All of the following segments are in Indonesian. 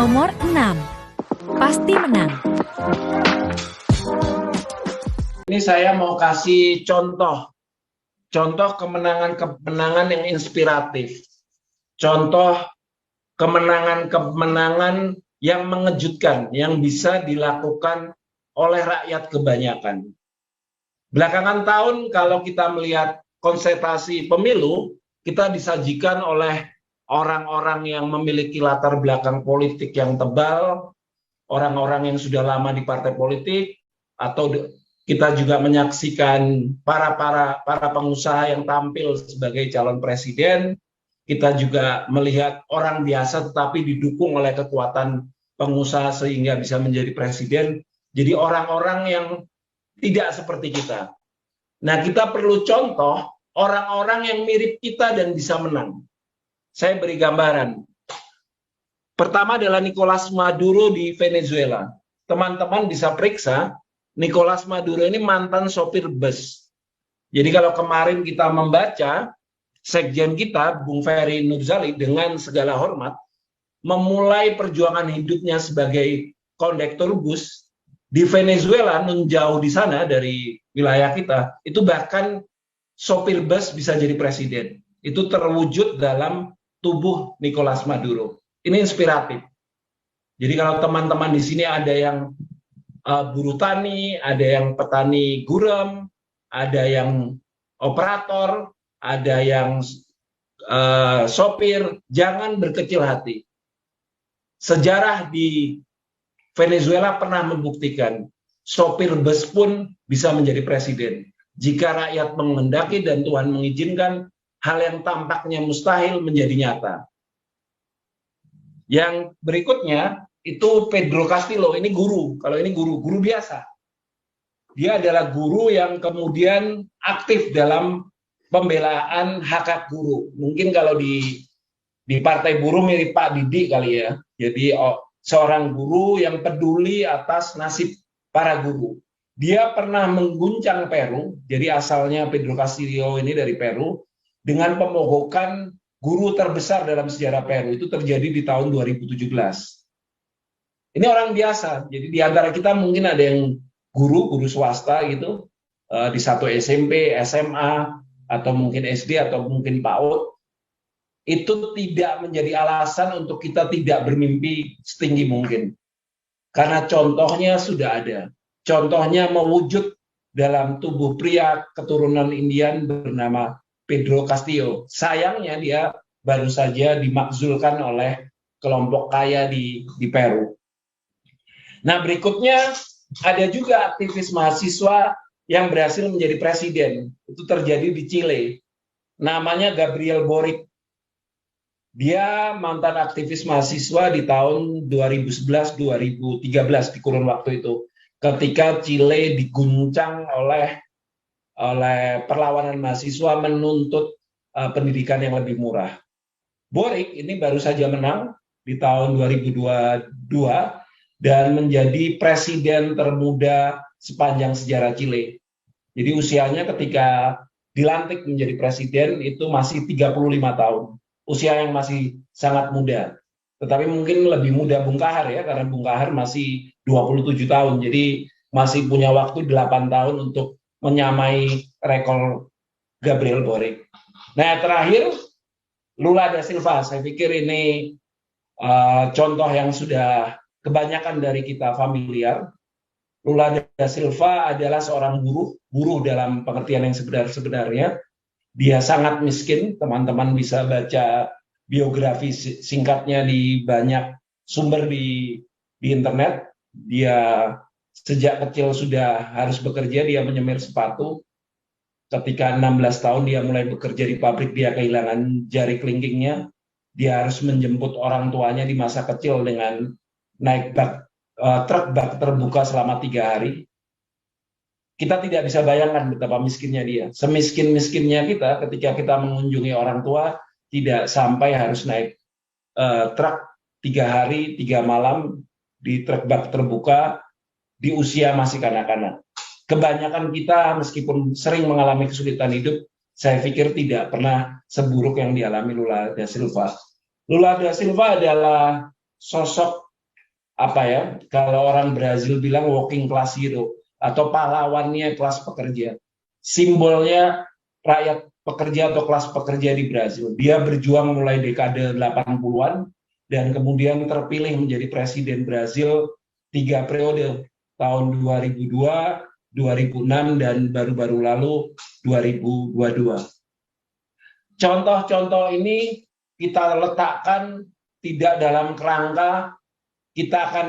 Nomor 6. Pasti menang. Ini saya mau kasih contoh kemenangan yang inspiratif. Contoh kemenangan yang mengejutkan, yang bisa dilakukan oleh rakyat kebanyakan. Belakangan tahun kalau kita melihat konsentrasi pemilu, kita disajikan oleh orang-orang yang memiliki latar belakang politik yang tebal, orang-orang yang sudah lama di partai politik, atau kita juga menyaksikan para pengusaha yang tampil sebagai calon presiden. Kita juga melihat orang biasa tetapi didukung oleh kekuatan pengusaha sehingga bisa menjadi presiden. Jadi orang-orang yang tidak seperti kita. Nah, kita perlu contoh orang-orang yang mirip kita dan bisa menang. Saya beri gambaran. Pertama adalah Nicolas Maduro di Venezuela. Teman-teman bisa periksa, Nicolas Maduro ini mantan sopir bus. Jadi kalau kemarin kita membaca, sekjen kita, Bung Ferry Nurzali, dengan segala hormat, memulai perjuangan hidupnya sebagai kondektur bus di Venezuela, jauh di sana dari wilayah kita, itu bahkan sopir bus bisa jadi presiden. Itu terwujud dalam tubuh Nicolas Maduro. Ini inspiratif. Jadi kalau teman-teman di sini ada yang buruh tani, ada yang petani gurem, ada yang operator, ada yang sopir, jangan berkecil hati. Sejarah di Venezuela pernah membuktikan sopir bus pun bisa menjadi presiden. Jika rakyat menghendaki dan Tuhan mengizinkan, hal yang tampaknya mustahil menjadi nyata. Yang berikutnya itu Pedro Castillo, ini guru. Kalau ini guru biasa. Dia adalah guru yang kemudian aktif dalam pembelaan hak-hak guru. Mungkin kalau di Partai Buruh mirip Pak Didi kali ya. Jadi seorang guru yang peduli atas nasib para guru. Dia pernah mengguncang Peru, jadi asalnya Pedro Castillo ini dari Peru, dengan pemogokan guru terbesar dalam sejarah Peru. Itu terjadi di tahun 2017. Ini orang biasa, jadi di antara kita mungkin ada yang guru swasta gitu, di satu SMP, SMA, atau mungkin SD, atau mungkin PAUD. Itu tidak menjadi alasan untuk kita tidak bermimpi setinggi mungkin. Karena contohnya sudah ada. Contohnya mewujud dalam tubuh pria keturunan Indian bernama Pedro Castillo. Sayangnya dia baru saja dimakzulkan oleh kelompok kaya di Peru. Nah, berikutnya ada juga aktivis mahasiswa yang berhasil menjadi presiden. Itu terjadi di Chile. Namanya Gabriel Boric. Dia mantan aktivis mahasiswa di tahun 2011-2013 di kurun waktu itu, ketika Chile diguncang oleh perlawanan mahasiswa menuntut pendidikan yang lebih murah. Boric ini baru saja menang di tahun 2022 dan menjadi presiden termuda sepanjang sejarah Chile. Jadi usianya ketika dilantik menjadi presiden itu masih 35 tahun. Usia yang masih sangat muda. Tetapi mungkin lebih muda Bung Kahar ya, karena Bung Kahar masih 27 tahun. Jadi masih punya waktu 8 tahun untuk menyamai rekor Gabriel Boric. Nah, terakhir Lula da Silva. Saya pikir ini contoh yang sudah kebanyakan dari kita familiar. Lula da Silva adalah seorang buruh dalam pengertian yang sebenarnya. Dia sangat miskin, teman-teman bisa baca biografi singkatnya di banyak sumber di internet. Dia sejak kecil sudah harus bekerja, dia menyemir sepatu. Ketika 16 tahun dia mulai bekerja di pabrik, dia kehilangan jari kelingkingnya. Dia harus menjemput orang tuanya di masa kecil dengan naik truk bak terbuka selama 3 hari. Kita tidak bisa bayangkan betapa miskinnya dia. Semiskin-miskinnya kita ketika kita mengunjungi orang tua, tidak sampai harus naik truk 3 hari, 3 malam di truk bak terbuka di usia masih kanak-kanak. Kebanyakan kita meskipun sering mengalami kesulitan hidup, saya pikir tidak pernah seburuk yang dialami Lula da Silva. Lula da Silva adalah sosok apa ya, kalau orang Brazil bilang working class hero atau pahlawannya kelas pekerja. Simbolnya rakyat pekerja atau kelas pekerja di Brazil. Dia berjuang mulai dekade 80-an dan kemudian terpilih menjadi presiden Brazil 3 periode, tahun 2002, 2006, dan baru-baru lalu 2022. Contoh-contoh ini kita letakkan tidak dalam kerangka kita akan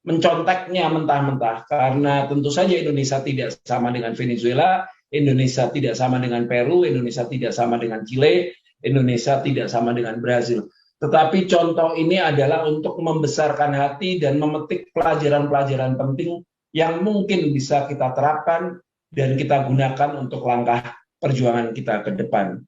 menconteknya mentah-mentah, karena tentu saja Indonesia tidak sama dengan Venezuela, Indonesia tidak sama dengan Peru, Indonesia tidak sama dengan Chile, Indonesia tidak sama dengan Brazil. Tetapi contoh ini adalah untuk membesarkan hati dan memetik pelajaran-pelajaran penting yang mungkin bisa kita terapkan dan kita gunakan untuk langkah perjuangan kita ke depan.